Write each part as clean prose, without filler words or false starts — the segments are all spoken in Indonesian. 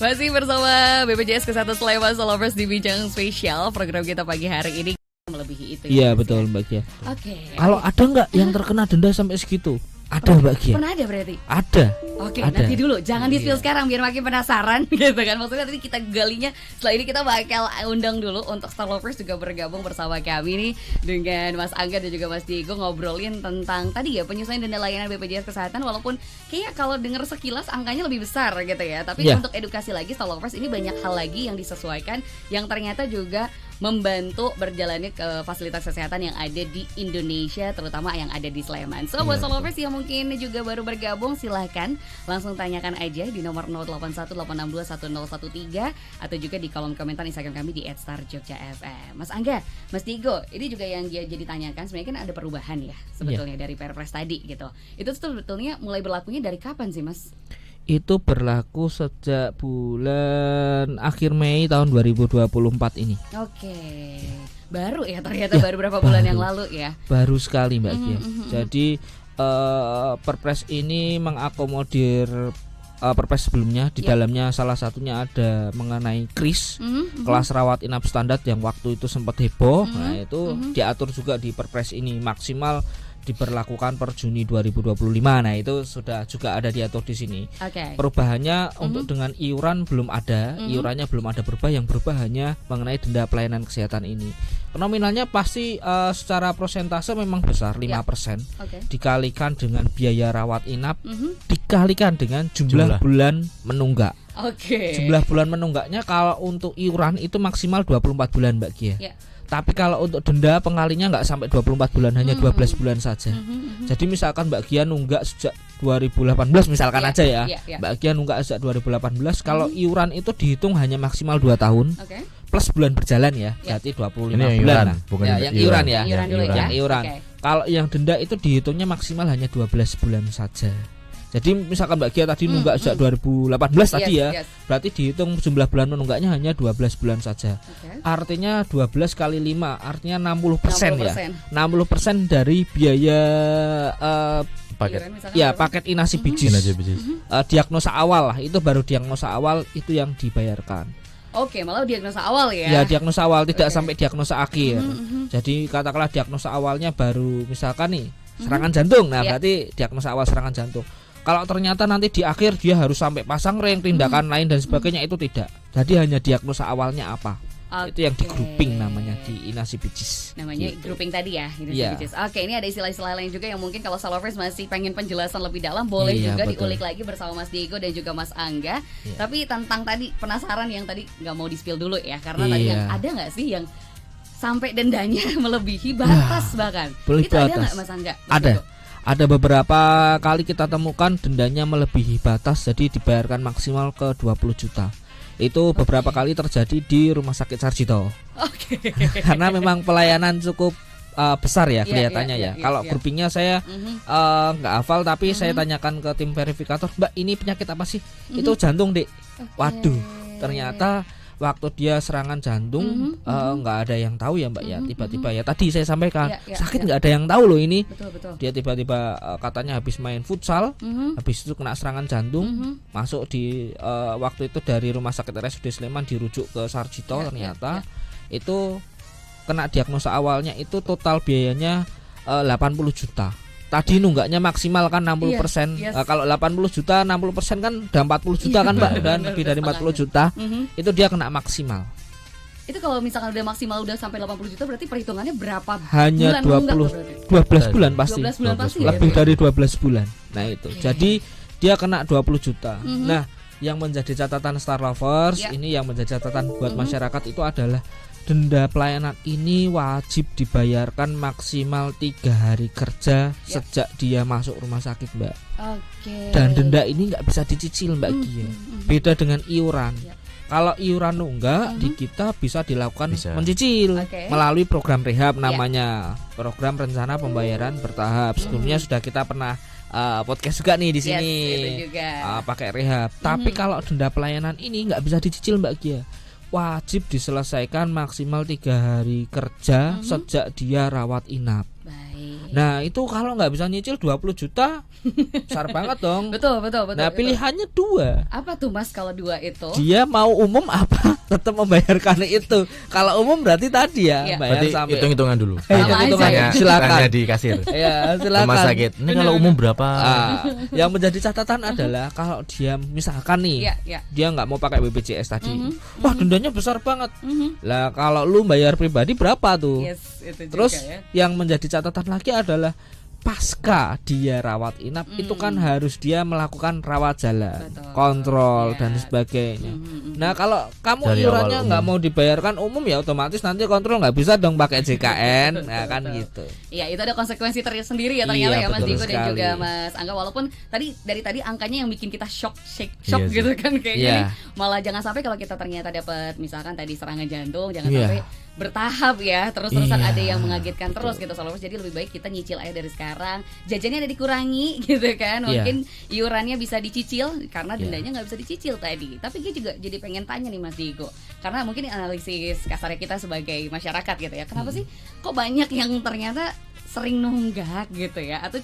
Masih bersama BPJS Kesehatan Sleman Solovers di Bincang Spesial. Program kita pagi hari ini melebihi itu. Iya betul Mbak Gia. Oke. Kalau ada nggak yang terkena denda sampai segitu? Ada Mbak Gia. Pernah ada berarti? Ada. Oke, Ada. nanti dulu, jangan di-spill sekarang biar makin penasaran gitu kan. Maksudnya nanti kita galinya setelah ini kita bakal undang dulu untuk Star Lovers juga bergabung bersama kami nih dengan Mas Angga dan juga Mas Diego ngobrolin tentang tadi ya penyesuaian denda layanan BPJS Kesehatan, walaupun kayak kalau dengar sekilas angkanya lebih besar gitu ya. Tapi Yeah. untuk edukasi lagi Star Lovers ini banyak hal lagi yang disesuaikan yang ternyata juga membantu berjalannya ke fasilitas kesehatan yang ada di Indonesia, terutama yang ada di Sleman. So buat Star Lovers yang mungkin juga baru bergabung, silahkan langsung tanyakan aja di nomor 0818621013 atau juga di kolom komentar Instagram kami di @starjogjafm. Mas Angga, Mas Diego, ini juga yang dia jadi tanyakan, sebenarnya kan ada perubahan ya sebetulnya dari Perpres tadi gitu. Itu sebetulnya mulai berlakunya dari kapan sih Mas? Itu berlaku sejak bulan akhir Mei tahun 2024 ini. Oke. Baru ya ternyata baru berapa bulan yang lalu ya. Baru sekali Mbak Gia. Jadi Perpres ini mengakomodir Perpres sebelumnya. Di dalamnya salah satunya ada mengenai KRIS, kelas rawat inap standar yang waktu itu sempat heboh. Nah itu diatur juga di Perpres ini, maksimal diberlakukan per Juni 2025. Nah itu sudah juga ada diatur di sini. Perubahannya untuk dengan iuran belum ada, iurannya belum ada berubah. Yang berubah hanya mengenai denda pelayanan kesehatan ini. Nominalnya pasti secara persentase memang besar, 5%. Dikalikan dengan biaya rawat inap, dikalikan dengan jumlah bulan menunggak. Jumlah bulan menunggaknya kalau untuk iuran itu maksimal 24 bulan Mbak Gia. Tapi kalau untuk denda pengalinya nggak sampai 24 bulan, hanya 12 bulan saja. Jadi misalkan Mbak Gia nunggak sejak 2018 misalkan aja ya. Mbak Gia nunggak sejak 2018, kalau iuran itu dihitung hanya maksimal 2 tahun. Plus bulan berjalan ya, berarti 25 ini bulan. Iuran, bukan yang iuran ya. Yang iuran. Kalau yang denda itu dihitungnya maksimal hanya 12 bulan saja. Jadi misalkan Mbak Gia tadi nunggak sejak 2018 tadi ya, berarti dihitung jumlah bulan menunggaknya hanya 12 bulan saja. Artinya 12 kali 5 artinya 60% ya. 60% dari biaya paket inasi bijis. Diagnosa awal lah, itu baru diagnosa awal itu yang dibayarkan. Malah diagnosa awal ya. Ya, diagnosa awal, tidak sampai diagnosa akhir. Jadi katakanlah diagnosa awalnya baru misalkan nih serangan jantung. Nah, berarti diagnosa awal serangan jantung. Kalau ternyata nanti di akhir dia harus sampai pasang ring, tindakan lain dan sebagainya, itu tidak. Jadi hanya diagnosa awalnya apa. Itu yang di grouping namanya di inasi bijis. Namanya gitu. grouping tadi ya, inasi bijis. Ini ada istilah-istilah lain juga yang mungkin kalau Solovers masih pengen penjelasan lebih dalam, boleh juga diulik lagi bersama Mas Diego dan juga Mas Angga. Tapi tentang tadi penasaran yang tadi nggak mau di-spill dulu ya, karena tadi yang ada nggak sih yang sampai dendanya melebihi batas bahkan. Itu ada nggak Mas Angga? Ada beberapa kali kita temukan dendanya melebihi batas, jadi dibayarkan maksimal ke 20 juta. Itu beberapa kali terjadi di Rumah Sakit Sarjito. Karena memang pelayanan cukup besar ya kelihatannya ya. Kalau groupingnya saya nggak hafal, tapi saya tanyakan ke tim verifikator, Mbak ini penyakit apa sih? Itu jantung Dek. Waduh, ternyata waktu dia serangan jantung nggak ada yang tahu ya Mbak ya. Tiba-tiba ya tadi saya sampaikan sakit nggak ada yang tahu loh ini. Dia tiba-tiba katanya habis main futsal, habis itu kena serangan jantung, masuk di waktu itu dari Rumah Sakit RSUD Sleman dirujuk ke Sarjito. Ternyata itu kena diagnosa awalnya itu total biayanya 80 juta. Tadi nunggaknya maksimal kan 60%. Kalau 80 juta 60% kan udah 40 juta kan Mbak, dan lebih dari 40 juta itu dia kena maksimal. Itu kalau misalkan udah maksimal udah sampai 80 juta berarti perhitungannya berapa hanya bulan? 12 bulan pasti. 12 bulan pasti lebih dari 12 bulan. Nah itu. Jadi dia kena 20 juta. Nah, yang menjadi catatan Star Lovers ini, yang menjadi catatan buat masyarakat itu adalah denda pelayanan ini wajib dibayarkan maksimal 3 hari kerja sejak dia masuk rumah sakit Mbak. Dan denda ini nggak bisa dicicil Mbak Gia. Beda dengan iuran. Kalau iuran nunggak di kita bisa dilakukan mencicil melalui program rehab namanya, program rencana pembayaran bertahap. Sebelumnya sudah kita pernah podcast juga nih di sini pakai rehab. Tapi kalau denda pelayanan ini nggak bisa dicicil Mbak Gia. Wajib diselesaikan maksimal 3 hari kerja sejak dia rawat inap. Nah itu kalau nggak bisa nyicil 20 juta besar banget dong. Betul. Nah pilihannya 2. Apa tuh Mas kalau 2 itu? Dia mau umum apa tetap membayarkan itu. Kalau umum berarti tadi ya bayar berarti sampai hitung-hitungan dulu. Hitung-hitungan silakan. Tanya di kasir. Ya silakan. Rumah sakit. Ini kalau umum berapa? Yang menjadi catatan adalah kalau dia misalkan nih dia nggak mau pakai BPJS tadi, wah dendanya besar banget. Lah kalau lu bayar pribadi berapa tuh? Itu terus juga, yang menjadi catatan lagi adalah pasca dia rawat inap itu kan harus dia melakukan rawat jalan, kontrol dan sebagainya. Nah kalau kamu dari iurannya nggak mau dibayarkan umum ya otomatis nanti kontrol nggak bisa dong pakai JKN, nah kan gitu. Iya itu ada konsekuensi tersendiri ya ternyata ya Mas Diko dan juga Mas Angga. Walaupun dari tadi angkanya yang bikin kita shock gitu kan kayaknya malah jangan sampai kalau kita ternyata dapat misalkan tadi serangan jantung jangan sampai bertahap ya terus-terusan ada yang mengagetkan terus gitu Salopers. Jadi lebih baik kita nyicil aja dari sekarang, jajannya ada dikurangi gitu kan, mungkin iurannya bisa dicicil karena dendanya nggak bisa dicicil tadi. Tapi dia juga jadi pengen tanya nih Mas Diego, karena mungkin analisis kasarnya kita sebagai masyarakat gitu ya, kenapa sih kok banyak yang ternyata sering nunggak gitu ya, atau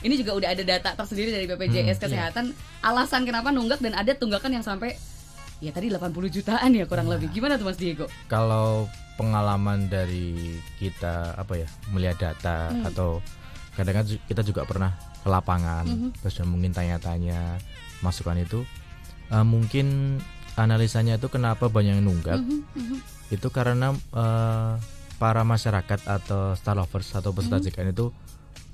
ini juga udah ada data tersendiri dari BPJS Kesehatan alasan kenapa nunggak dan ada tunggakan yang sampai ya tadi 80 jutaan ya kurang lebih. Gimana tuh Mas Diego? Kalau pengalaman dari kita melihat data atau kadang-kadang kita juga pernah ke lapangan terus mungkin tanya-tanya masukan itu, mungkin analisanya itu kenapa banyak yang nunggak itu karena para masyarakat atau Starlovers atau peserta JKN itu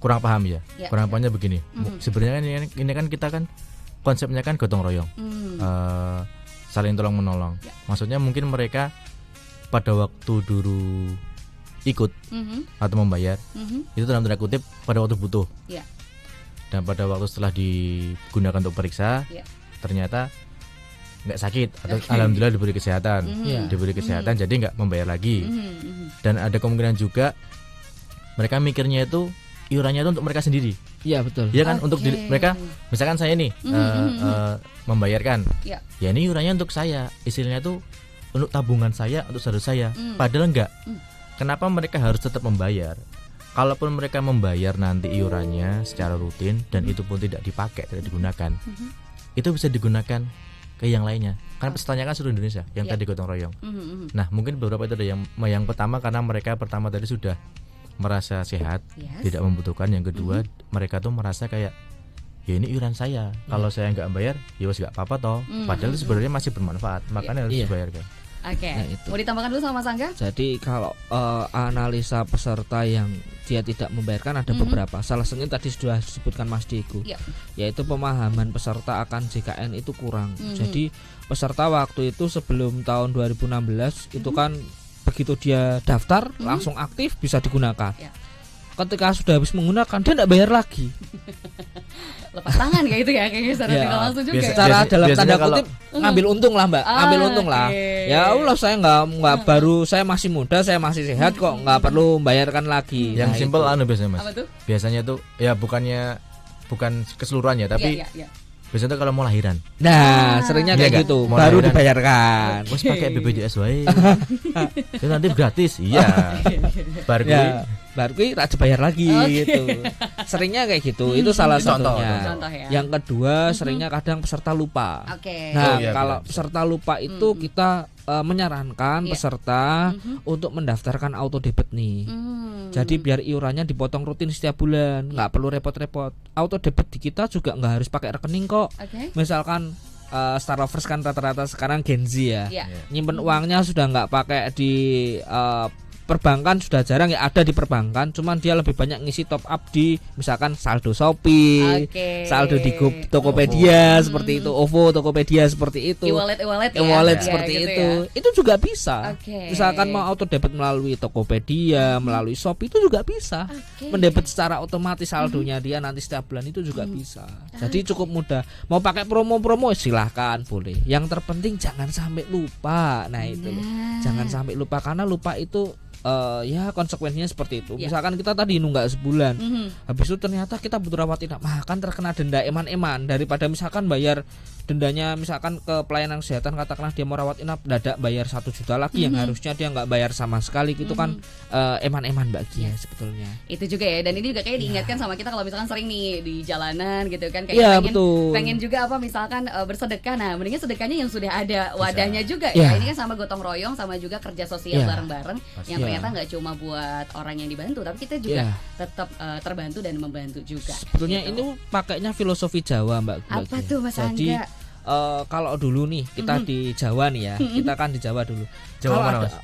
kurang paham kurang pahamnya begini. Sebenarnya ini kan kita kan konsepnya kan gotong royong, saling tolong menolong. Maksudnya mungkin mereka pada waktu dulu ikut atau membayar itu dalam tanda kutip pada waktu butuh, dan pada waktu setelah digunakan untuk periksa ternyata nggak sakit atau alhamdulillah diberi kesehatan, jadi nggak membayar lagi. Dan ada kemungkinan juga mereka mikirnya itu iurannya itu untuk mereka sendiri. Iya betul. Iya kan untuk mereka, misalkan saya nih membayarkan, ya ini iurannya untuk saya, istilahnya tuh untuk tabungan saya, untuk saudara saya. Padahal enggak. Kenapa mereka harus tetap membayar? Kalaupun mereka membayar nanti iurannya secara rutin dan itu pun tidak dipakai, tidak digunakan, itu bisa digunakan ke yang lainnya. Karena pesertanya kan seluruh Indonesia yang tadi gotong royong. Nah mungkin beberapa itu ada yang pertama karena mereka pertama tadi sudah merasa sehat, tidak membutuhkan. Yang kedua mereka tuh merasa kayak ya ini iuran saya, kalau saya nggak bayar ya wes nggak apa-apa toh. Padahal itu sebenarnya masih bermanfaat, makanya harus dibayarkan. Oke. Nah, mau ditambahkan dulu sama Mas Angga? Jadi kalau analisa peserta yang dia tidak membayarkan ada beberapa. Salah satunya tadi sudah disebutkan Mas Diego, yaitu pemahaman peserta akan JKN itu kurang. Jadi peserta waktu itu sebelum tahun 2016 itu kan begitu dia daftar langsung aktif bisa digunakan. Ketika sudah habis menggunakan dia tidak bayar lagi. Lepas tangan kayak itu ya, kayaknya secara tidak langsung juga. Secara dalam tanda kutip ngambil untung lah Mbak, ngambil untung lah. Ya Allah saya nggak baru, saya masih muda, saya masih sehat kok, nggak perlu membayarkan lagi. Yang simpel biasanya Mas. Apa tuh? Biasanya tuh ya bukan keseluruhannya tapi biasanya tuh kalau mau lahiran. Nah, seringnya kayak gitu. Baru lahiran, dibayarkan. Terus pakai BPJS wae. Itu nanti gratis. Iya. Baru tak bayar lagi gitu. Seringnya kayak gitu. Itu salah satunya. Contoh ya. Yang kedua, seringnya kadang peserta lupa. Nah, kalau peserta lupa itu kita menyarankan peserta untuk mendaftarkan auto debit nih. Jadi biar iurannya dipotong rutin setiap bulan, nggak perlu repot-repot. Auto debit di kita juga nggak harus pakai rekening kok. Misalkan Starlovers kan rata-rata sekarang Gen Z ya, nyimpen uangnya sudah nggak pakai di perbankan, sudah jarang ya ada di perbankan, cuman dia lebih banyak ngisi top up di misalkan saldo Shopee, saldo di Tokopedia seperti itu, OVO, Tokopedia seperti itu, e-wallet seperti gitu itu. Ya. Itu juga bisa. Misalkan mau auto debit melalui Tokopedia, melalui Shopee itu juga bisa. Mendebit secara otomatis saldonya dia nanti setiap bulan itu juga bisa. Jadi cukup mudah. Mau pakai promo-promo silahkan boleh. Yang terpenting jangan sampai lupa. Nah itu loh. Jangan sampai lupa, karena lupa itu ya konsekuensinya seperti itu. Misalkan kita tadi nunggak sebulan, habis itu ternyata kita butuh rawat inap, kan terkena denda eman-eman. Daripada misalkan bayar dendanya misalkan ke pelayanan kesehatan, katakanlah dia mau rawat inap dadak bayar 1 juta lagi yang harusnya dia nggak bayar sama sekali, gitu kan eman-eman Mbak Gia sebetulnya. Itu juga ya, dan ini juga kayak diingatkan sama kita kalau misalkan sering nih di jalanan gitu kan, kayak pengen juga apa misalkan bersedekah, nah mendingan sedekahnya yang sudah ada wadahnya juga ya. Ini kan sama gotong royong, sama juga kerja sosial bareng-bareng yang ternyata nggak cuma buat orang yang dibantu, tapi kita juga tetap terbantu dan membantu juga. Sebetulnya gitu. Ini pakainya filosofi Jawa Mbak. Apa tuh Mas Jadi, Angga? Kalau dulu nih kita di Jawa nih ya, kita kan di Jawa dulu. Jawa mana Mas?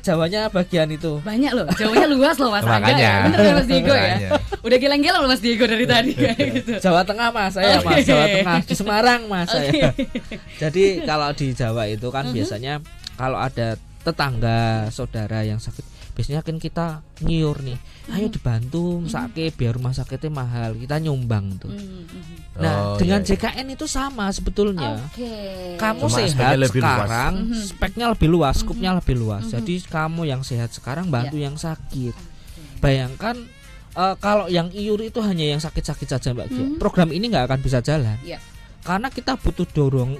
Jawanya bagian itu. Banyak loh, Jawanya luas loh Mas Angga ya. Bener ya Mas Diego ya. Udah geleng-geleng loh Mas Diego dari tadi gitu. Jawa Tengah Mas saya Mas, Jawa Tengah di Semarang Mas saya. Jadi kalau di Jawa itu kan biasanya kalau ada tetangga saudara yang sakit, biasanya kan kita nyiur nih, ayo dibantu sakit biar rumah sakitnya mahal, kita nyumbang tuh. Nah dengan JKN itu sama sebetulnya. Kamu cuma sehat sekarang, speknya lebih luas, skupnya lebih luas. Jadi kamu yang sehat sekarang bantu yang sakit. Bayangkan kalau yang iur itu hanya yang sakit-sakit saja Mbak Gia, program ini nggak akan bisa jalan. Karena kita butuh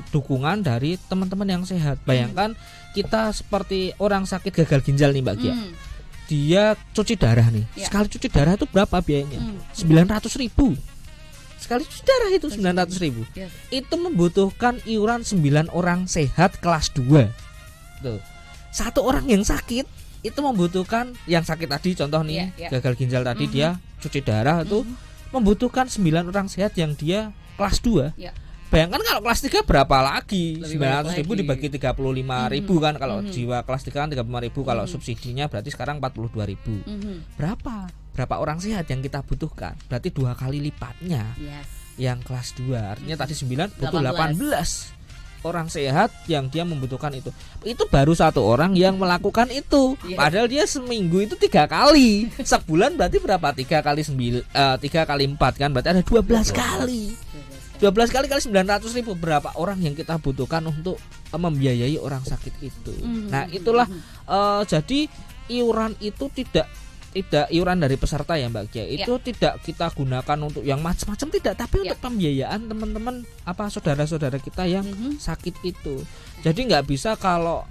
dukungan dari teman-teman yang sehat. Bayangkan kita seperti orang sakit gagal ginjal nih Mbak Gia. Dia cuci darah nih. Sekali cuci darah itu berapa biayanya? 900.000. Sekali cuci darah itu 900.000. Itu membutuhkan iuran 9 orang sehat kelas 2. Tuh. 1 orang yang sakit itu membutuhkan, yang sakit tadi contoh nih gagal ginjal tadi, dia cuci darah itu membutuhkan 9 orang sehat yang dia kelas 2. Bayangkan kalau kelas 3 berapa lagi? 900.000 dibagi 35.000 kan, kalau jiwa kelas 3 kan 35.000, kalau subsidinya berarti sekarang 42.000. Berapa orang sehat yang kita butuhkan? Berarti 2 kali lipatnya yang kelas 2. Artinya tadi 9 butuh 18 orang sehat yang dia membutuhkan itu. Itu baru 1 orang yang melakukan itu. Padahal dia seminggu itu 3 kali. Sebulan berarti berapa? 3 kali 4 kan, berarti ada 12 kali. 12 kali 900.000, berapa orang yang kita butuhkan untuk membiayai orang sakit itu. Nah itulah jadi iuran itu tidak iuran dari peserta ya Mbak Gia, itu tidak kita gunakan untuk yang macam-macam, tidak, tapi untuk pembiayaan teman-teman saudara-saudara kita yang sakit itu. Jadi nggak bisa kalau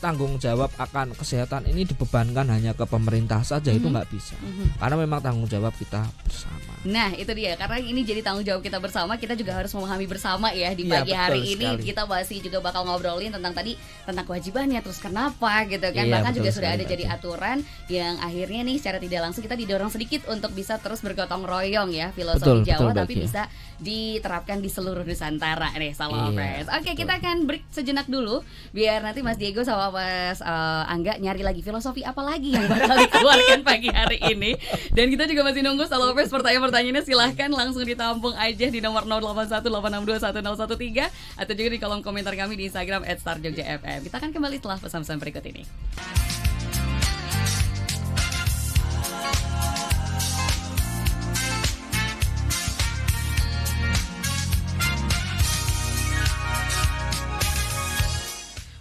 tanggung jawab akan kesehatan ini dibebankan hanya ke pemerintah saja, itu nggak bisa. Karena memang tanggung jawab kita bersama. Nah itu dia, karena ini jadi tanggung jawab kita bersama, kita juga harus memahami bersama ya di pagi hari ini sekali. Kita masih juga bakal ngobrolin tentang kewajibannya, terus kenapa gitu kan. Bahkan juga sudah ada jadi aturan yang akhirnya nih secara tidak langsung kita didorong sedikit untuk bisa terus bergotong royong ya, filosofi Jawa tapi bisa diterapkan di seluruh Nusantara nih Salovers. Oke, kita akan break sejenak dulu biar nanti Mas Diego sama Mas Angga nyari lagi filosofi apa lagi yang bakal dikeluarkan pagi hari ini. Dan kita juga masih nunggu Salovers, pertanyaannya silahkan langsung ditampung aja di nomor 0818621013 atau juga di kolom komentar kami di Instagram @starjogjafm. Kita akan kembali setelah pesan-pesan berikut ini.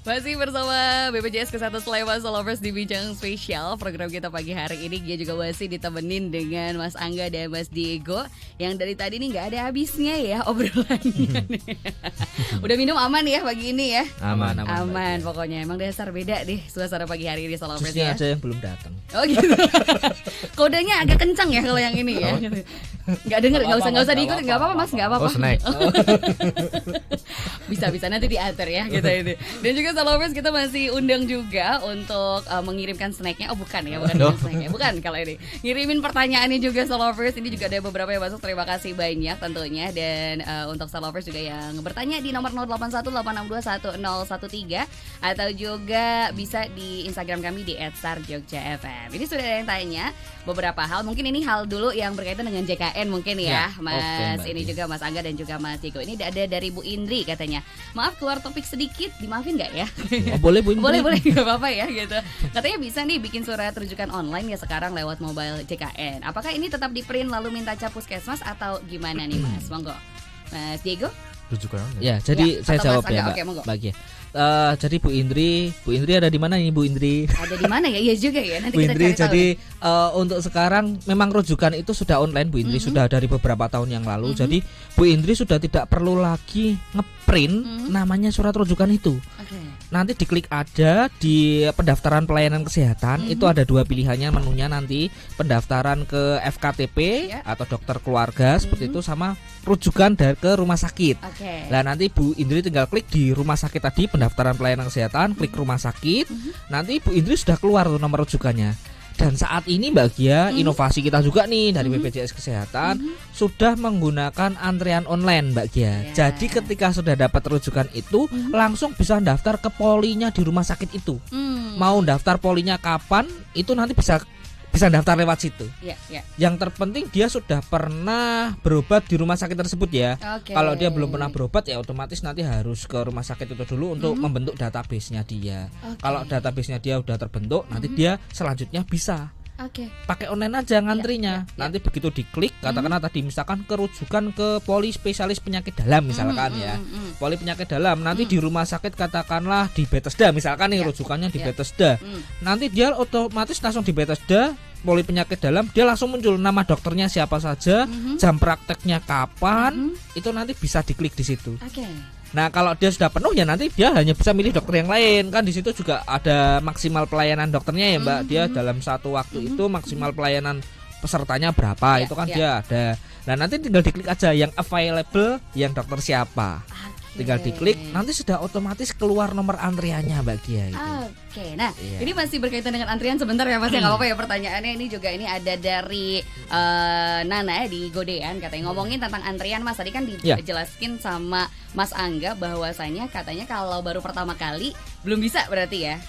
Masih bersama BPJS Kesehatan Sleman Salovers di Bincang Spesial. Program kita pagi hari ini dia juga masih ditemenin dengan Mas Angga dan Mas Diego yang dari tadi nih nggak ada habisnya ya obrolannya. Udah minum aman ya pagi ini ya? Aman pokoknya. Emang dasar beda deh suasana pagi hari ini Salovers ya. Ada yang belum datang. Oh gitu. Kodenya agak kencang ya kalau yang ini ya. Nggak denger, nggak usah diikut, nggak apa-apa Mas, nggak apa-apa. Oh snack. Bisa nanti diatur ya gitu ini. Dan juga Salovers kita masih undang juga untuk mengirimkan snacknya. Oh bukan snacknya, bukan kalau ini. Ngirimin pertanyaannya juga Salovers. Ini juga ada beberapa yang masuk. Terima kasih banyak tentunya. Dan untuk Salovers juga yang bertanya di nomor 0818621013 atau juga bisa di Instagram kami di @starjogjafm. Ini sudah ada yang tanya beberapa hal. Mungkin ini hal dulu yang berkaitan dengan JKN mungkin ya Mas. Ini juga Mas Angga dan juga Mas Diego. Ini ada dari Bu Indri katanya. Maaf keluar topik sedikit, dimaafin nggak ya? Oh, boleh Bu Indri. Boleh nggak apa-apa ya gitu. Katanya bisa nih bikin surat rujukan online ya sekarang lewat mobile JKN. Apakah ini tetap di print lalu minta cap puskesmas atau gimana nih Mas? Monggo Mas Diego. Rujukan online. Ya, jadi saya jawab ya Mbak. Mbak Gia. Jadi Bu Indri ada di mana nih Bu Indri? Ada di mana ya? Iya juga ya. Nanti Bu kita Indri, cari tahu. jadi untuk sekarang memang rujukan itu sudah online Bu Indri, sudah dari beberapa tahun yang lalu. Jadi Bu Indri sudah tidak perlu lagi ngeprint namanya surat rujukan itu. Nanti diklik aja di pendaftaran pelayanan kesehatan, itu ada 2 pilihannya menunya nanti, pendaftaran ke FKTP atau dokter keluarga seperti itu, sama rujukan ke rumah sakit. Nah nanti Bu Indri tinggal klik di rumah sakit tadi, pendaftaran pelayanan kesehatan, klik rumah sakit, nanti Bu Indri sudah keluar tuh nomor rujukannya. Dan saat ini Mbak Gia, inovasi kita juga nih dari BPJS Kesehatan sudah menggunakan antrean online Mbak Gia. Jadi ketika sudah dapat rujukan itu, langsung bisa daftar ke polinya di rumah sakit itu. Mau daftar polinya kapan, itu nanti bisa daftar lewat situ. Yang terpenting dia sudah pernah berobat di rumah sakit tersebut ya. Kalau dia belum pernah berobat ya otomatis nanti harus ke rumah sakit itu dulu untuk membentuk database-nya dia. Kalau database-nya dia udah terbentuk, nanti dia selanjutnya bisa pakai online aja ngantrinya. Nanti begitu diklik, katakanlah tadi misalkan kerujukan ke poli spesialis penyakit dalam misalkan ya. Poli penyakit dalam, nanti di rumah sakit katakanlah di Bethesda misalkan nih rujukannya di Bethesda. Nanti dia otomatis langsung di Bethesda poli penyakit dalam, dia langsung muncul nama dokternya siapa saja, jam prakteknya kapan, itu nanti bisa diklik di situ. Nah kalau dia sudah penuh ya nanti dia hanya bisa milih dokter yang lain. Kan di situ juga ada maksimal pelayanan dokternya ya Mbak. Dia dalam satu waktu itu maksimal pelayanan pesertanya berapa, itu kan dia ada. Nah nanti tinggal diklik aja yang available, yang dokter siapa. Tinggal diklik, nanti sudah otomatis keluar nomor antriannya Mbak Gia itu. Nah ini masih berkaitan dengan antrian sebentar ya Mas ya, nggak apa-apa ya pertanyaannya. Ini juga ini ada dari Nana di Godean, katanya ngomongin tentang antrian Mas. Tadi kan dijelaskin sama Mas Angga bahwasanya katanya kalau baru pertama kali belum bisa berarti ya?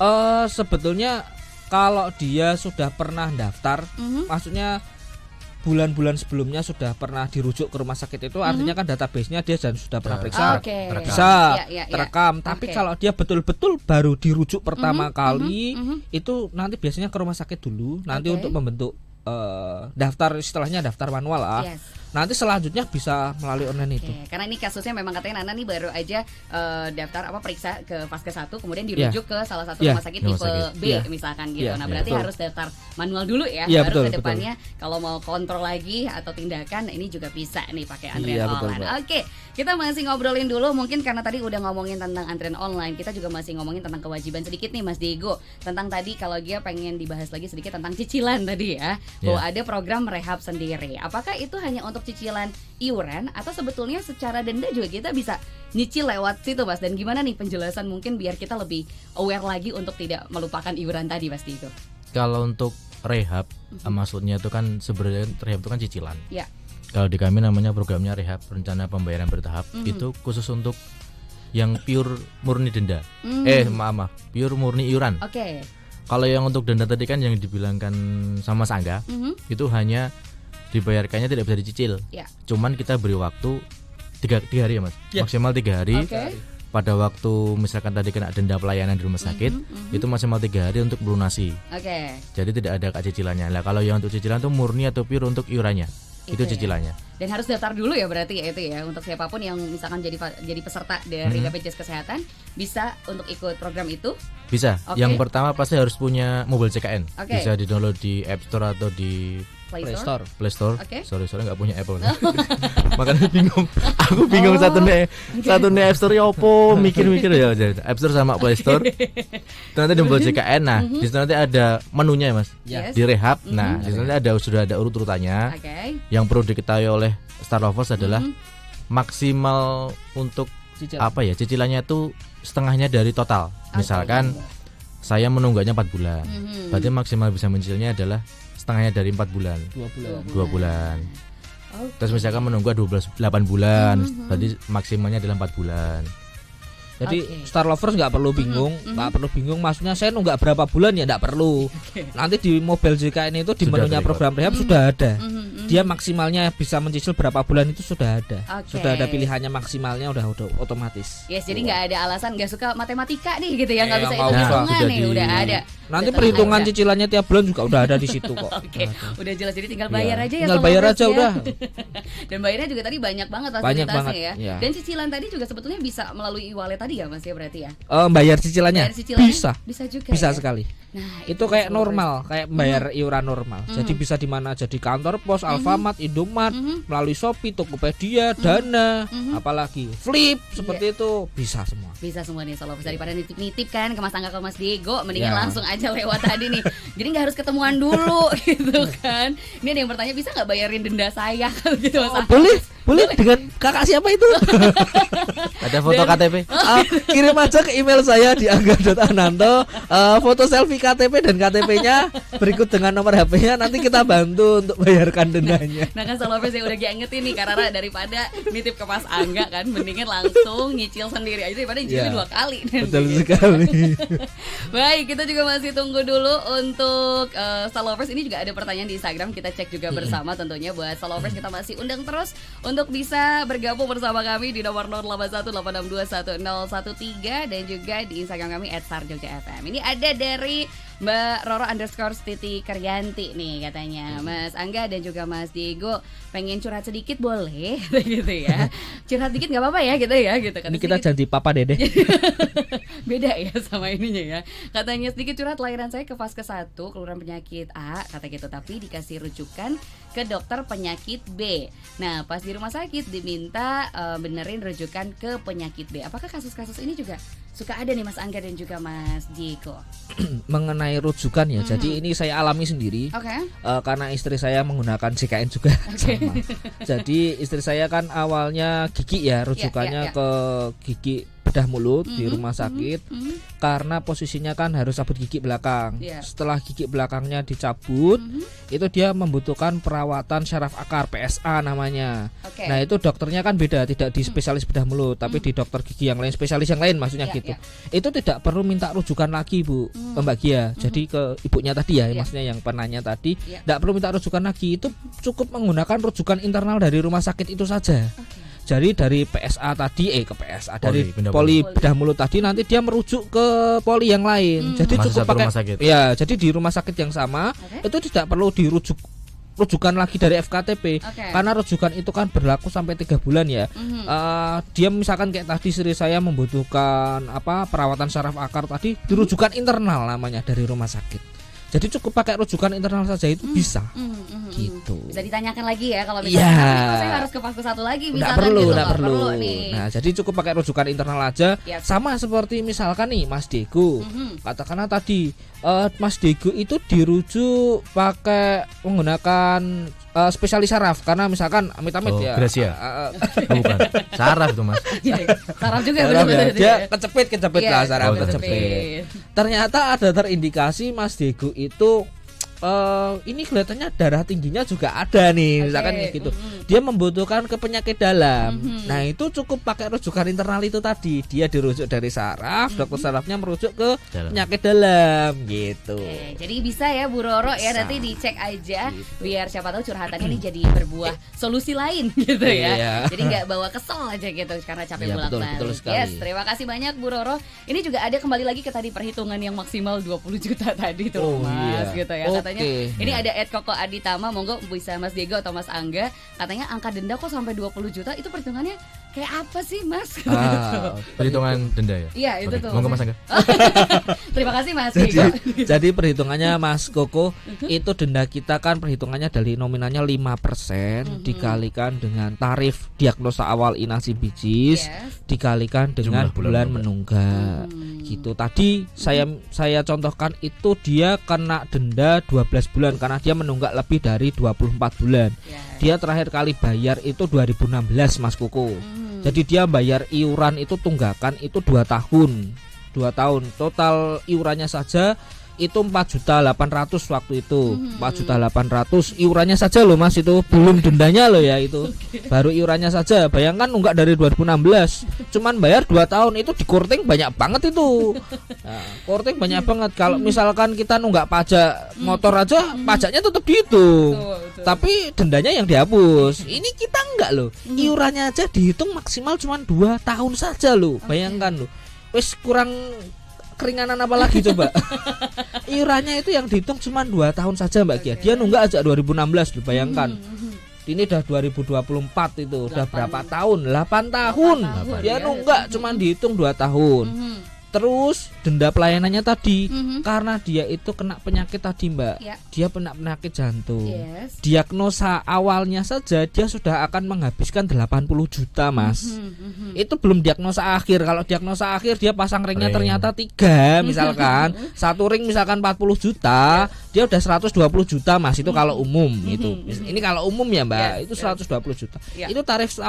Sebetulnya kalau dia sudah pernah daftar, maksudnya bulan-bulan sebelumnya sudah pernah dirujuk ke rumah sakit itu, artinya kan database-nya dia sudah pernah periksa, bisa terekam. Tapi kalau dia betul-betul baru dirujuk pertama kali, itu nanti biasanya ke rumah sakit dulu, nanti untuk membentuk daftar, istilahnya daftar manual lah. Nanti selanjutnya bisa melalui online itu. Karena ini kasusnya memang katanya Nana nih baru aja daftar periksa ke Vaskes 1, kemudian dirujuk ke salah satu rumah sakit tipe B misalkan gitu. Nah berarti harus daftar manual dulu ya, baru ke depannya kalau mau kontrol lagi atau tindakan ini juga bisa nih pakai antrian online. Kita masih ngobrolin dulu, mungkin karena tadi udah ngomongin tentang antrian online, kita juga masih ngomongin tentang kewajiban sedikit nih Mas Diego. Tentang tadi kalau dia pengen dibahas lagi sedikit tentang cicilan tadi ya, bahwa ada program rehab sendiri. Apakah itu hanya untuk cicilan iuran atau sebetulnya secara denda juga kita bisa nyicil lewat situ Mas? Dan gimana nih penjelasan mungkin biar kita lebih aware lagi untuk tidak melupakan iuran tadi Mas Diego? Kalau untuk rehab, maksudnya itu kan sebenarnya rehab itu kan cicilan. Kalau di kami namanya programnya rehab rencana pembayaran bertahap, itu khusus untuk yang pure murni denda. Pure murni iuran. Kalau yang untuk denda tadi kan yang dibilangkan sama Mas Angga, itu hanya dibayarkannya tidak bisa dicicil. Cuman kita beri waktu 3 hari ya Mas, maksimal 3 hari. Pada waktu misalkan tadi kena denda pelayanan di rumah sakit, itu maksimal 3 hari untuk melunasi. Jadi tidak ada cicilannya. Nah kalau yang untuk cicilan itu murni atau pure untuk iurannya, itu cicilannya. Dan harus daftar dulu ya berarti ya itu ya, untuk siapapun yang misalkan jadi peserta dari BPJS Kesehatan bisa untuk ikut program itu. Bisa. Yang pertama pasti harus punya mobile CKN. Bisa di-download di App Store atau di Play Store. Sorry nggak punya Apple. Makanya bingung. Aku bingung satu nih App Store ya opo, mikir-mikir ya. App Store sama Play Store. Nanti di mobile CKN. Nah, di situ nanti ada menunya ya Mas. Di rehab. Nah, di situ nanti sudah ada urut-urutannya. Yang perlu diketahui oleh Star Lovers adalah maksimal untuk cicilannya itu setengahnya dari total. Misalkan saya menunggaknya 4 bulan, berarti maksimal bisa mencicilnya adalah setengahnya dari 4 bulan. 2 bulan. Terus misalkan menunggu 8 bulan, berarti maksimalnya adalah 4 bulan. Jadi Star Lovers nggak perlu bingung, maksudnya saya nunggak berapa bulan ya nggak perlu. Nanti di mobile JKN itu di menunya program rehab sudah ada. Dia maksimalnya bisa mencicil berapa bulan itu sudah ada. Sudah ada pilihannya maksimalnya udah otomatis. Jadi nggak ada alasan nggak suka matematika nih gitu ya, nggak bisa hitung-hitungan nih, udah ada. Nanti perhitungan cicilannya tiap bulan juga udah ada di situ kok. Udah jelas, jadi tinggal bayar aja ya. Tinggal bayar aja udah. Dan bayarnya juga tadi banyak banget fasilitasnya ya. Dan cicilan tadi juga sebetulnya bisa melalui e-wallet tadi ya Mas ya berarti ya. Bayar cicilannya? Bisa juga. Bisa ya? sekali. Nah, itu kayak normal, kayak bayar iuran normal. Jadi bisa di mana? Jadi kantor pos, Alfamart, Indomart, melalui Shopee, Tokopedia, Dana, apalagi Flip seperti itu bisa semua. Bisa semua nih Salovers, daripada nitip-nitip kan ke Mas Angga ke Mas Diego, mendingan langsung aja lewat tadi nih. Jadi nggak harus ketemuan dulu gitu kan. Ini ada yang bertanya bisa nggak bayarin denda saya gitu Mas. Boleh dengan kakak siapa itu? Ada foto KTP. Kirim aja ke email saya di angga.ananto, foto selfie KTP dan KTP-nya berikut dengan nomor HP-nya, nanti kita bantu untuk bayarkan dendanya. Nah kan Salovers yang udah diingetin nih, karena daripada nitip ke Mas Angga kan, mendingan langsung nyicil sendiri aja daripada nyicil 2 kali. Betul sekali. Baik, kita juga masih tunggu dulu untuk Salovers. Ini juga ada pertanyaan di Instagram, kita cek juga bersama tentunya. Buat Salovers kita masih undang terus untuk bisa bergabung bersama kami di nomor 0818621013 dan juga di Instagram kami @sarjogjafm. Ini ada dari Mbak Roro _ Karyanti nih katanya, Mas Angga dan juga Mas Diego pengen curhat sedikit boleh gitu ya. Curhat dikit nggak apa-apa ya gitu ya gitu. Ini kita jadi papa dede. Beda ya sama ininya ya. Katanya sedikit curhat, lahiran saya ke fase 1 keluaran penyakit A kata gitu, tapi dikasih rujukan ke dokter penyakit B. Nah pas di rumah sakit diminta benerin rujukan ke penyakit B. Apakah kasus-kasus ini juga suka ada nih Mas Angga dan juga Mas Diego? Mengenai rujukan ya, jadi ini saya alami sendiri. Karena istri saya menggunakan JKN juga. Sama. Jadi istri saya kan awalnya gigi ya, rujukannya ke gigi bedah mulut di rumah sakit karena posisinya kan harus cabut gigi belakang. Setelah gigi belakangnya dicabut, itu dia membutuhkan perawatan syaraf akar, PSA namanya. Nah itu dokternya kan beda, tidak di spesialis bedah mulut, tapi di dokter gigi yang lain, spesialis yang lain maksudnya gitu. Itu tidak perlu minta rujukan lagi Bu Mbak Gia. Jadi ke ibunya tadi ya, maksudnya yang penanya tadi, tidak perlu minta rujukan lagi. Itu cukup menggunakan rujukan internal dari rumah sakit itu saja. Jadi dari PSA tadi ke PSA dari poli bedah mulut tadi, nanti dia merujuk ke poli yang lain. Jadi masih cukup pakai ya, jadi di rumah sakit yang sama itu tidak perlu rujukan lagi dari FKTP karena rujukan itu kan berlaku sampai 3 bulan ya. Dia misalkan kayak tadi istri saya membutuhkan perawatan syaraf akar tadi, dirujukan internal namanya dari rumah sakit. Jadi cukup pakai rujukan internal saja itu bisa. Gitu. Bisa ditanyakan lagi ya kalau misalnya saya harus ke fase 1 lagi misalkan nggak perlu. Nah, jadi cukup pakai rujukan internal aja. Sama seperti misalkan nih Mas Diego. Katakanlah tadi Mas Diego itu dirujuk pakai menggunakan spesialis saraf karena misalkan amit-amit ya. Gracia. Bukan. Saraf itu Mas. Saraf juga betul-betul. Dia kecepit lah saraf kecepit. Ternyata ada terindikasi Mas Diego itu ini kelihatannya darah tingginya juga ada nih, misalkan gitu. Dia membutuhkan ke penyakit dalam. Nah, itu cukup pakai rujukan internal itu tadi. Dia dirujuk dari saraf, dokter sarafnya merujuk ke penyakit dalam gitu. Jadi bisa ya Bu Roro ya, nanti dicek aja biar siapa tahu curhatannya ini jadi berbuah solusi lain gitu ya. Jadi nggak bawa kesel aja gitu karena capek bolak-balik. Yes, terima kasih banyak Bu Roro. Ini juga ada kembali lagi ke tadi perhitungan yang maksimal 20 juta tadi tuh Mas gitu ya. Katanya ini ada Koko Aditama, monggo bisa Mas Diego atau Mas Angga. Katanya angka denda kok sampai 20 juta, itu perhitungannya kayak apa sih Mas? Perhitungan denda ya? Iya itu tuh. Monggo Mas Angga. Terima kasih Mas Diego. Jadi perhitungannya Mas Koko, itu denda kita kan perhitungannya dari nominalnya 5% dikalikan dengan tarif diagnosa awal inasi bijis dikalikan dengan bulan menunggak. Gitu. Tadi saya contohkan itu dia kena denda 12 bulan karena dia menunggak lebih dari 24 bulan. Dia terakhir kali bayar itu 2016 Mas Koko. Jadi dia bayar iuran itu tunggakan itu 2 tahun. 2 tahun. Total iurannya saja itu 4.800.000 waktu itu. 4.800.000 iurannya saja loh Mas, itu belum dendanya loh ya itu. Baru iurannya saja. Bayangkan nunggak dari 2016. Cuman bayar 2 tahun itu di korting banyak banget itu. Nah, korting banyak banget. Kalau misalkan kita nunggak pajak motor aja, pajaknya tetap dihitung. Tapi dendanya yang dihapus. Ini kita enggak loh. Iurannya aja dihitung maksimal cuman 2 tahun saja loh. Bayangkan loh. Wes kurang keringanan apa lagi coba. Iurannya itu yang dihitung cuma 2 tahun saja Mbak Gia. Dia nunggak aja 2016 loh, bayangkan. Ini udah 2024 itu, udah berapa tahun? 8 tahun. Dia nunggak cuma dihitung 2 tahun. Terus denda pelayanannya tadi karena dia itu kena penyakit tadi Mbak, dia kena penyakit jantung. Diagnosa awalnya saja dia sudah akan menghabiskan 80 juta Mas. Itu belum diagnosa akhir. Kalau diagnosa akhir dia pasang ringnya ternyata 3 misalkan, satu ring misalkan 40 juta, dia udah 120 juta Mas. Itu kalau umum itu. Ini kalau umum ya Mbak, itu 120 juta. Itu tarif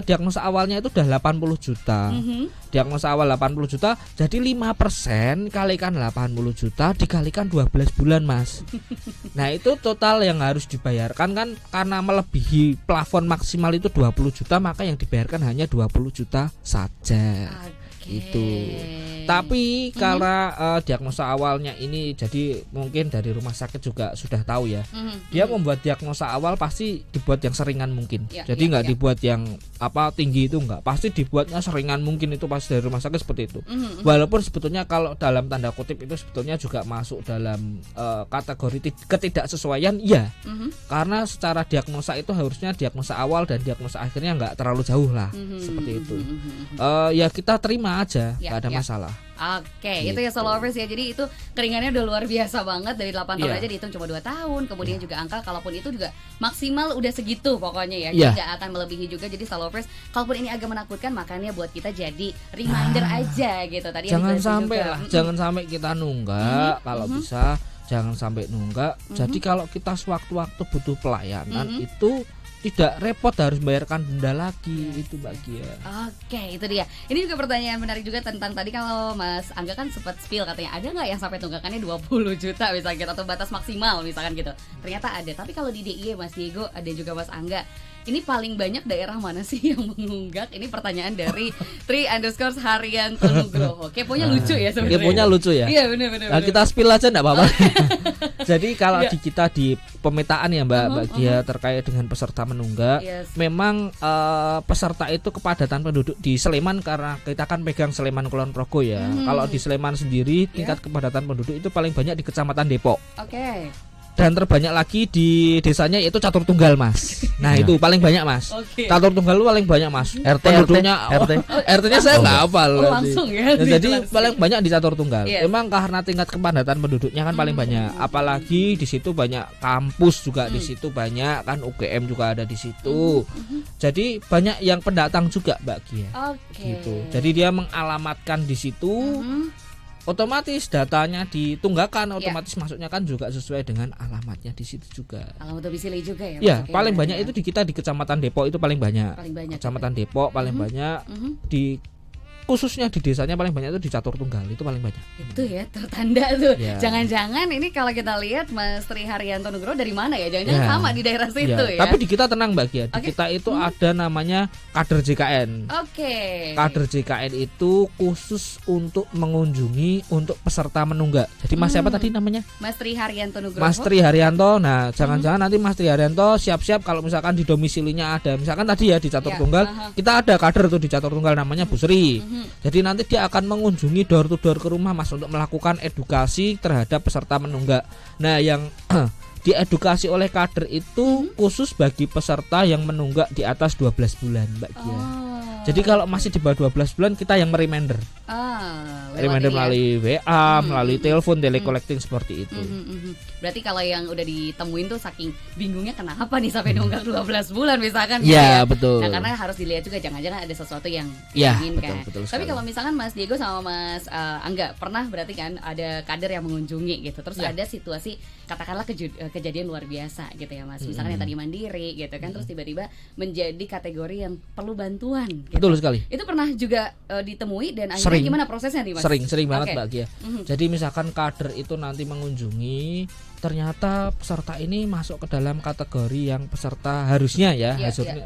diagnosa awalnya itu udah 80 juta. Diagnosa awal 80 juta, jadi 5% kalikan 80 juta dikalikan 12 bulan Mas. Nah itu total yang harus dibayarkan kan, karena melebihi plafon maksimal itu 20 juta, maka yang dibayarkan hanya 20 juta saja. Itu. Tapi karena diagnosa awalnya ini, jadi mungkin dari rumah sakit juga sudah tahu ya. Dia membuat diagnosa awal pasti dibuat yang seringan mungkin. Jadi nggak dibuat yang tinggi itu nggak. Pasti dibuatnya seringan mungkin, itu pasti dari rumah sakit seperti itu. Walaupun sebetulnya kalau dalam tanda kutip itu sebetulnya juga masuk dalam kategori ketidaksesuaian ya. Karena secara diagnosa itu harusnya diagnosa awal dan diagnosa akhirnya nggak terlalu jauh lah. Seperti itu. Ya kita terima aja, nggak ada masalah. Oke, gitu. Itu ya Solovers ya. Jadi itu keringannya udah luar biasa banget. Dari 8 tahun aja dihitung cuma 2 tahun. Kemudian juga angka kalaupun itu juga maksimal udah segitu pokoknya ya. Jadi gak akan melebihi juga. Jadi Solovers, kalaupun ini agak menakutkan, makanya buat kita jadi reminder aja gitu. Tadi jangan sampai juga. Jangan sampai kita nunggak. Kalau bisa jangan sampai nunggak. Jadi kalau kita sewaktu-waktu butuh pelayanan itu tidak repot harus membayarkan denda lagi. Itu Mbak Gia. Oke, itu dia. Ini juga pertanyaan menarik juga tentang tadi kalau Mas Angga kan sempat spill katanya ada nggak yang sampai tunggakannya 20 juta misalnya atau batas maksimal misalkan gitu. Ternyata ada. Tapi kalau di DIY Mas Diego ada juga Mas Angga. Ini paling banyak daerah mana sih yang mengunggak? Ini pertanyaan dari _Haryanto Nugroho. Keponya lucu ya sebenarnya. Keponya lucu ya. Iya benar. Nah, kita spill aja enggak apa-apa. Jadi kalau di kita di pemetaan ya Mbak Gia terkait dengan peserta menunggak, memang peserta itu kepadatan penduduk di Sleman, karena kita kan pegang Sleman Kulon Progo ya. Kalau di Sleman sendiri tingkat kepadatan penduduk itu paling banyak di Kecamatan Depok. Dan terbanyak lagi di desanya yaitu Catur Tunggal Mas. Nah itu paling banyak Mas. Catur Tunggal itu paling banyak Mas. Penduduknya RT-nya saya nggak hafal. Langsung ya. Jadi paling banyak di Catur Tunggal. Memang karena tingkat kepadatan penduduknya kan paling banyak. Apalagi di situ banyak kampus juga, di situ banyak kan, UGM juga ada di situ. Jadi banyak yang pendatang juga Mbak Gia. Gitu. Jadi dia mengalamatkan di situ. Otomatis datanya ditunggakan, otomatis masuknya kan juga sesuai dengan alamatnya di situ juga. Alamat domisili juga ya. Ya, paling banyak itu di kita di Kecamatan Depok itu paling banyak. Kecamatan Depok paling banyak di khususnya di desanya paling banyak itu di Catur Tunggal, itu paling banyak. Itu ya tertanda tuh. Jangan-jangan ini kalau kita lihat Mas Tri Haryanto Nugroho dari mana ya? Jangan-jangan sama di daerah situ ya. Tapi di kita tenang Mbak Gia, di kita itu ada namanya kader JKN. Kader JKN itu khusus untuk mengunjungi untuk peserta menunggak. Jadi Mas siapa tadi namanya? Mas Tri Haryanto Nugroho. Mas Tri Haryanto. Nah, jangan-jangan nanti Mas Tri Haryanto siap-siap kalau misalkan di domisilinya ada, misalkan tadi ya di Catur Tunggal, kita ada kader tuh di Catur Tunggal namanya Bu Sri. Jadi nanti dia akan mengunjungi door to door ke rumah Mas untuk melakukan edukasi terhadap peserta menunggak. Nah yang diedukasi oleh kader itu khusus bagi peserta yang menunggak di atas 12 bulan Mbak Gia. Jadi kalau masih di bawah 12 bulan kita yang mereminder. Reminder melalui WA, melalui telepon, telecollecting seperti itu. Berarti kalau yang udah ditemuin tuh saking bingungnya kenapa nih sampai nunggak 12 bulan misalkan. Iya, betul. Nah, karena harus dilihat juga jangan-jangan ada sesuatu yang diinginkan. Betul Tapi kalau misalkan Mas Diego sama Mas Angga pernah berarti kan ada kader yang mengunjungi gitu. Terus ada situasi katakanlah kejadian luar biasa gitu ya Mas. Misalkan yang tadi mandiri gitu kan, terus tiba-tiba menjadi kategori yang perlu bantuan gitu. Betul sekali. Itu pernah juga ditemui dan akhirnya gimana prosesnya nih Mas? Sering banget Mbak Gia. Jadi misalkan kader itu nanti mengunjungi, ternyata peserta ini masuk ke dalam kategori yang peserta harusnya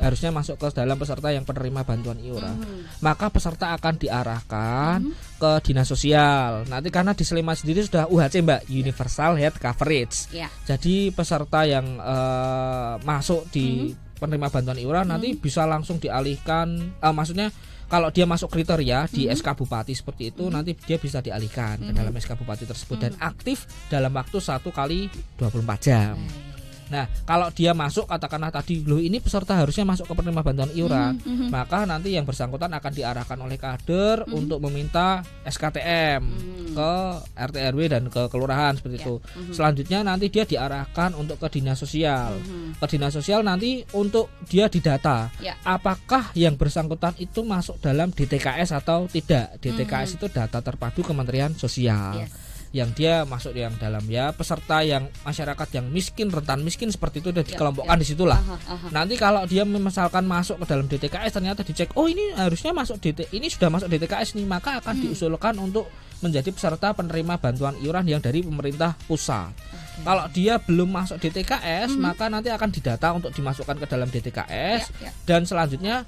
harusnya masuk ke dalam peserta yang penerima bantuan iuran. Maka peserta akan diarahkan ke dinas sosial. Nanti karena di Sleman sendiri sudah UHC Mbak, Universal Health Coverage. Jadi peserta yang masuk di penerima bantuan iuran nanti bisa langsung dialihkan, maksudnya kalau dia masuk kriteria di SK Bupati seperti itu, nanti dia bisa dialihkan ke dalam SK Bupati tersebut dan aktif dalam waktu 1 kali 24 jam. Nah, kalau dia masuk katakanlah tadi loh ini peserta harusnya masuk ke penerima bantuan iuran, maka nanti yang bersangkutan akan diarahkan oleh kader untuk meminta SKTM ke RT RW dan ke kelurahan seperti itu. Selanjutnya nanti dia diarahkan untuk ke dinas sosial. Ke dinas sosial nanti untuk dia didata. Apakah yang bersangkutan itu masuk dalam DTKS atau tidak? DTKS itu data terpadu Kementerian Sosial. Yang dia masuk yang dalam ya peserta yang masyarakat yang miskin, rentan miskin seperti itu udah dikelompokkan di situlah. Nanti kalau dia misalkan masuk ke dalam DTKS ternyata dicek, oh ini harusnya masuk ini sudah masuk DTKS nih, maka akan diusulkan untuk menjadi peserta penerima bantuan iuran yang dari pemerintah pusat. Kalau dia belum masuk DTKS, maka nanti akan didata untuk dimasukkan ke dalam DTKS dan selanjutnya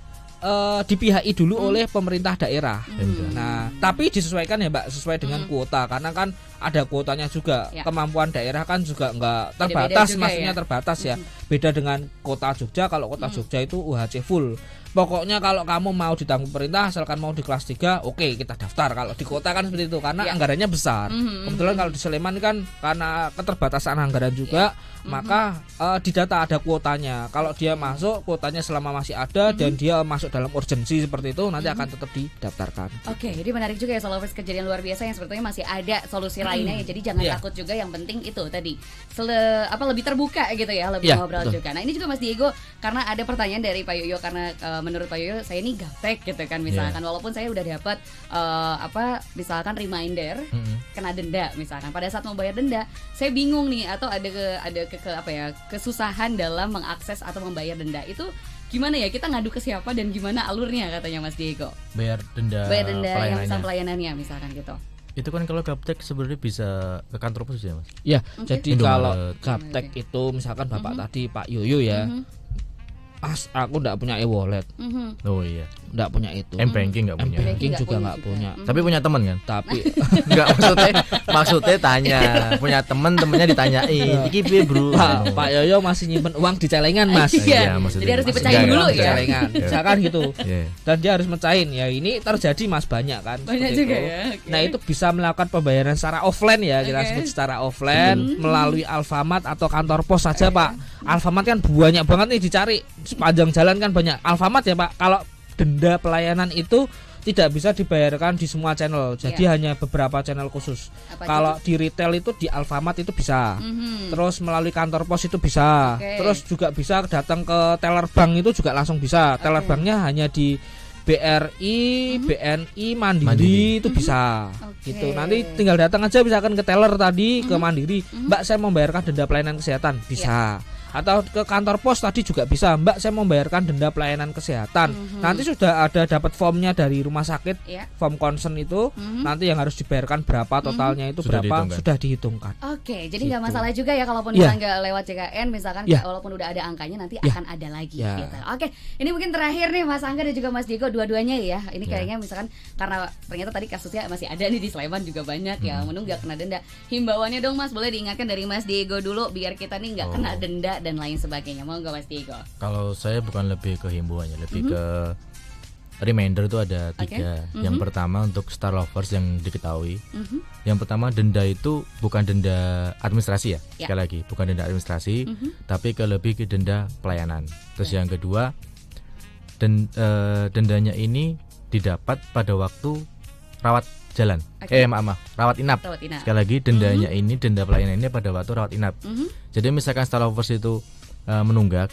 dipihaki dulu oleh pemerintah daerah. Nah, tapi disesuaikan ya Mbak, sesuai dengan kuota karena kan ada kuotanya juga. Kemampuan daerah kan juga enggak terbatas, maksudnya terbatas ya. Beda dengan kota Jogja, kalau kota Jogja itu UHC full. Pokoknya kalau kamu mau ditanggung pemerintah asalkan mau di kelas 3, oke, kita daftar. Kalau di kota kan seperti itu karena anggarannya besar. Kebetulan kalau di Sleman kan karena keterbatasan anggaran juga, maka didata ada kuotanya. Kalau dia masuk kuotanya selama masih ada dan dia masuk dalam urgensi seperti itu nanti akan tetap didaftarkan. Oke, jadi menarik juga ya Solovers, kejadian luar biasa yang sebetulnya masih ada solusi lainnya ya. Jadi jangan takut juga, yang penting itu tadi lebih terbuka gitu ya, lebih ngobrol juga. Nah, ini juga Mas Diego karena ada pertanyaan dari Pak Yoyo karena menurut Pak Yoyo saya ini gaptek gitu kan misalkan walaupun saya udah dapat misalkan reminder kena denda misalkan pada saat mau bayar denda saya bingung nih atau ada kesusahan dalam mengakses atau membayar denda itu gimana ya, kita ngadu ke siapa dan gimana alurnya katanya Mas Diego? Bayar denda yang misal pelayanannya misalkan gitu. Itu kan kalau gaptek sebenarnya bisa ke kantor pos ya Mas? Ya, jadi kalau gaptek itu misalkan Bapak tadi Pak Yoyo ya. Mas, aku enggak punya e-wallet. Oh iya. Enggak punya itu. M-banking enggak punya. M-banking juga enggak punya. Tapi punya teman kan? Tapi enggak maksudnya tanya. Punya temennya ditanyain. Iki piye, Bro? Pak Yoyo masih nyimpen uang di celengan, Mas. Iya, maksudnya. Jadi harus dipecahin dulu ya. Celengan. Misalkan gitu. Dan dia harus mecahin. Ya ini terjadi Mas banyak kan. Banyak juga ya. Nah, itu bisa melakukan pembayaran secara offline ya. Kita sebut secara offline melalui Alfamart atau kantor pos saja, Pak. Alfamart kan banyak banget nih dicari. Sepanjang jalan kan banyak Alfamart ya Pak. Kalau denda pelayanan itu tidak bisa dibayarkan di semua channel. Jadi hanya beberapa channel khusus. Kalau di retail itu di Alfamart itu bisa. Terus melalui kantor pos itu bisa. Terus juga bisa datang ke teller bank itu juga langsung bisa. Teller banknya hanya di BRI, BNI, Mandiri itu bisa. Gitu. Nanti tinggal datang aja misalkan ke teller tadi ke Mandiri, Mbak saya membayarkan denda pelayanan kesehatan, bisa. Atau ke kantor pos tadi juga bisa, Mbak saya membayarkan denda pelayanan kesehatan. Nanti sudah ada dapat formnya dari rumah sakit, form concern itu nanti yang harus dibayarkan berapa totalnya itu sudah dihitungkan. Oke, jadi nggak masalah juga ya kalaupun nggak lewat JKN misalkan walaupun udah ada angkanya nanti akan ada lagi gitu. Oke, ini mungkin terakhir nih Mas Angga dan juga Mas Diego dua-duanya ya. Ini kayaknya misalkan karena ternyata tadi kasusnya masih ada nih di Sleman juga banyak ya menunggak kena denda. Himbauannya dong Mas, boleh diingatkan dari Mas Diego dulu biar kita nih nggak kena denda dan lain sebagainya. Mau nggak Mas Diego? Kalau saya bukan lebih ke himbauannya, lebih ke reminder itu ada 3. Yang pertama untuk Star Lovers yang diketahui. Yang pertama denda itu bukan denda administrasi ya. Sekali lagi bukan denda administrasi, tapi lebih ke denda pelayanan. Terus yang kedua dendanya ini didapat pada waktu rawat jalan. Rawat inap. Sekali lagi dendanya ini, denda pelayanan ini pada waktu rawat inap. Jadi misalkan Star Lovers itu menunggak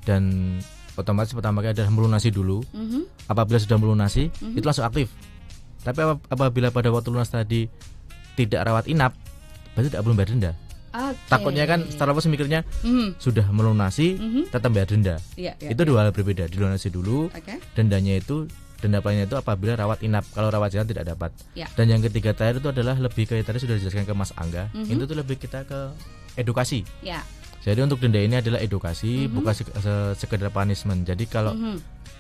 dan otomatis pertama kali adalah melunasi dulu. Apabila sudah melunasi itu langsung aktif. Tapi apabila pada waktu lunas tadi tidak rawat inap, berarti tidak belum bayar denda. Takutnya kan Star Lovers mikirnya sudah melunasi tetap bayar denda. Itu dua hal berbeda. Dilunasi dulu, dendanya itu denda pelayanan itu apabila rawat inap. Kalau rawat jalan tidak dapat. Dan yang ketiga terakhir itu adalah lebih kayak tadi sudah dijelaskan ke Mas Angga. Itu tuh lebih kita ke edukasi. Jadi untuk denda ini adalah edukasi, bukan sekedar punishment. Jadi kalau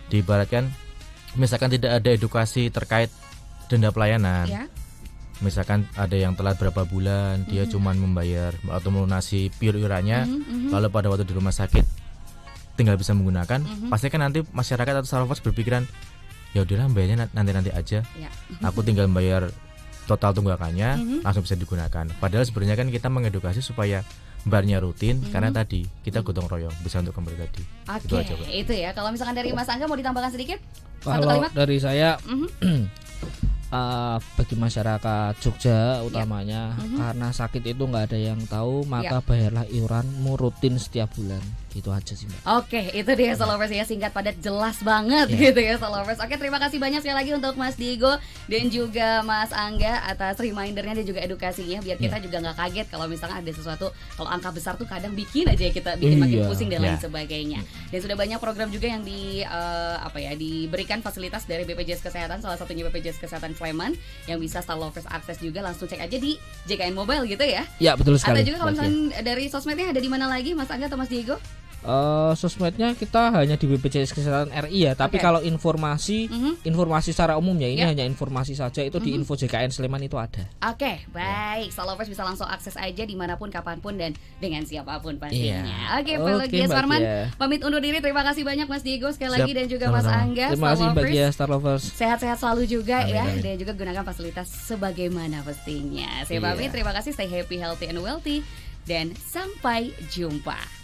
diibaratkan misalkan tidak ada edukasi terkait denda pelayanan, misalkan ada yang telat berapa bulan, dia cuma membayar atau melunasi iurannya, lalu pada waktu di rumah sakit tinggal bisa menggunakan, pasti kan nanti masyarakat atau Star Lovers berpikiran ya udahlah bayarnya nanti aja, aku tinggal bayar total tunggakannya langsung bisa digunakan. Padahal sebenarnya kan kita mengedukasi supaya barnya rutin karena tadi kita gotong royong bisa untuk kembali tadi. Oke, itu ya. Kalau misalkan dari Mas Angga mau ditambahkan sedikit? Satu Kalau kalimat? dari saya bagi masyarakat Jogja utamanya karena sakit itu nggak ada yang tahu, maka bayarlah iuranmu rutin setiap bulan. Itu aja sih, Mbak. Oke, itu dia Solovers ya, singkat padat jelas banget gitu ya Solovers. Oke, terima kasih banyak sekali lagi untuk Mas Diego dan juga Mas Angga atas remindernya dan juga edukasinya, biar kita juga nggak kaget kalau misalnya ada sesuatu, kalau angka besar tuh kadang bikin aja kita bikin makin pusing dan lain sebagainya. Dan sudah banyak program juga yang diberikan fasilitas dari BPJS Kesehatan, salah satunya BPJS Kesehatan Sleman yang bisa Solovers akses juga, langsung cek aja di JKN Mobile gitu ya. Ya, betul sekali. Atau juga kalau misalnya dari sosmednya ada di mana lagi Mas Angga atau Mas Diego? Sosmednya kita hanya di BPJS Kesehatan RI ya, tapi kalau informasi secara umumnya ini hanya informasi saja, itu di info JKN Sleman itu ada. Oke, baik. Solovers bisa langsung akses aja dimanapun, kapanpun, dan dengan siapapun pastinya. Oke, Bagia Sarman pamit undur diri. Terima kasih banyak Mas Diego sekali lagi dan juga Mas Angga. Terima kasih Bagia Star Lovers. Sehat-sehat selalu juga ya, dan juga gunakan fasilitas sebagaimana pastinya. Saya pamit, terima kasih, stay happy, healthy, and wealthy, dan sampai jumpa.